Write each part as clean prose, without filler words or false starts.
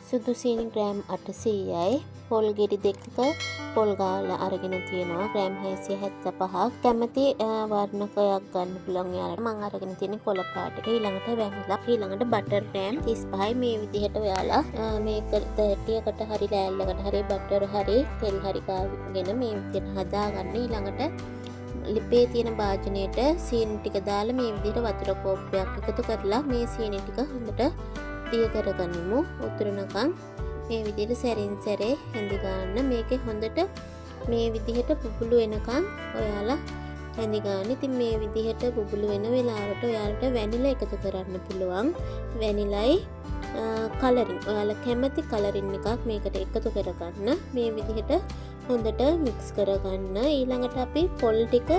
සුදු සීනි ග්‍රෑම් 800යි. පොල් ගෙඩි දෙකක පොල් ගාලා අරගෙන තියෙනවා ග්‍රෑම් 675ක්. කැමති වර්ණකයක් ගන්න පුළුවන් යාළුවා. මම අරගෙන තියෙන්නේ කොළ පාට එක. ඊළඟට වැනිලා. ඊළඟට බටර් ග්‍රෑම් 35යි. මේ විදිහට ඔයාලා මේක 30කට හරි ලෑල්ලකට හරි බටර් හරි තෙල් හරි ගාගෙන මේ විදිහට හදාගන්න. ඊළඟට ලිපේ තියෙන භාජනයට සීනි ටික දාලා මේ විදිහට වතුර කෝප්පයක් එකතු කරලා මේ සීනි ටික හොඳට දිය කරගනිමු. උතුරනකම් මේ විදිහට සැරින් සැරේ හැඳි ගන්න. මේකේ හොඳට මේ විදිහට බුබුලු එනකම් ඔයාලා හැඳි ගන්න. ඉතින් මේ විදිහට බුබුලු වෙන වෙලාවට ඔයාලට වැනිලා එකතු කරන්න පුළුවන්. වැනිලයි කලරින් ඔයාලා කැමති කලරින් එකක් මේකට එකතු කරගන්න. මේ විදිහට හොඳට මික්ස් කරගන්න. ඊළඟට අපි පොල් ටික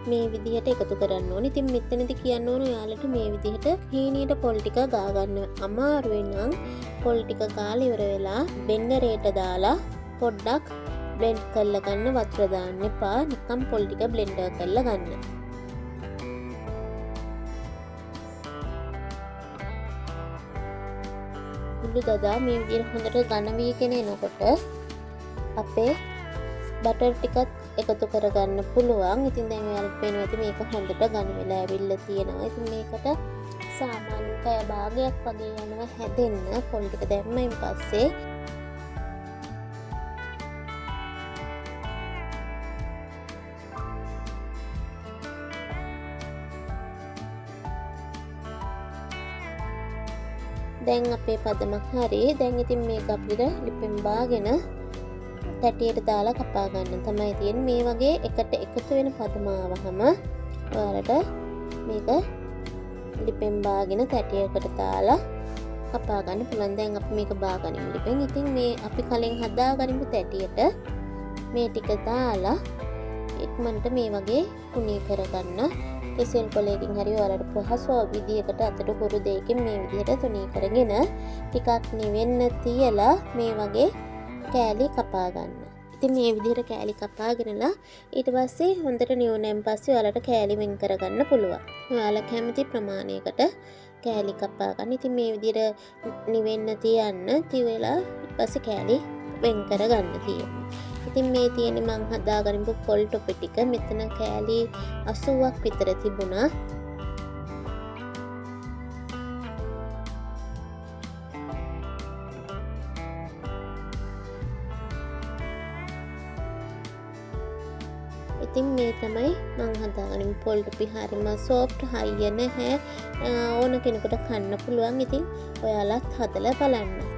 මේ විදිහට එකතු කරන්න ඕනේ. ඉතින් මෙතනදී කියන්න ඕන ඔයාලට මේ විදිහට හීනියට පොල් ටික ගා ගන්න අමාරු නම් පොල් ටික ගාලා ඉවර වෙලා බෙන්ඩරේට දාලා පොඩ්ඩක් බ්ලෙන්ඩ් කරලා ගන්න. වතුර දාන්න එපා. නිකන් පොල් ටික බ්ලෙන්ඩර් කරලා ගන්න. උඩු දදා මේ විදිහට හොඳට ඝන වීගෙන එනකොට අපේ බටර් ටිකත් එකතු කරගන්න පුළුවන්. ඉතින් දැන් ඔයාලට පේනවා ඇති මේක හොඳට ඝන වෙලා ඇවිල්ලා තියෙනවා. ඉතින් මේකට සාමාන්‍ය පැය භාගයක් වගේ යනවා හැදෙන්න. පොල් ටික දැම්මයින් පස්සේ දැන් අපේ පදමක් හරි. දැන් ඉතින් මේක අපිට ලිපෙන් බාගෙන තැටියට දාලා කපා ගන්න තමයි තියෙන්නේ. මේ වගේ එකට එකතු වෙන පදම ආවහම ඔයාලට මේක ලිපෙන් බාගෙන තැටියකට දාලා කපා ගන්න පුළුවන්. දැන් අපි මේක බාගනිමු ලිපෙන්. ඉතින් මේ අපි කලින් හදාගනිමු තැටියට මේ ටික දාලා ඉක්මනට මේ වගේ කුණී කරගන්න. කෙසෙල් කොලයකින් හරි ඔයාලට පහසු විදියකට අතට කුරු දෙයකින් මේ විදිහට තුනී කරගෙන ටිකක් නිවෙන්න තියලා මේ වගේ කෑලි කපා ගන්න. ඉතින් මේ විදිහට කෑලි කපාගෙනලා ඊට පස්සේ හොඳට නිවුණෙන් පස්සේ ඔයාලට කෑලි වෙන් කරගන්න පුළුවන්. ඔයාලා කැමති ප්‍රමාණයකට කෑලි කපා ගන්න. ඉතින් මේ විදිහට නිවෙන්න තියන්න. තියලා ඊට පස්සේ කෑලි වෙන් කරගන්න තියෙනවා. ඉතින් මේ තියෙන්නේ මං හදාගනිපු පොල් ටොපි ටික. මෙතන කෑලි 80ක් විතර තිබුණා. ඉතින් මේ තමයි මං හදාගනිමු පොල් ටොපි. හරිම සොෆ්ට් හයිය නැහැ. ඕන කෙනෙකුට කන්න පුළුවන්. ඉතින් ඔයාලත් හදලා බලන්න.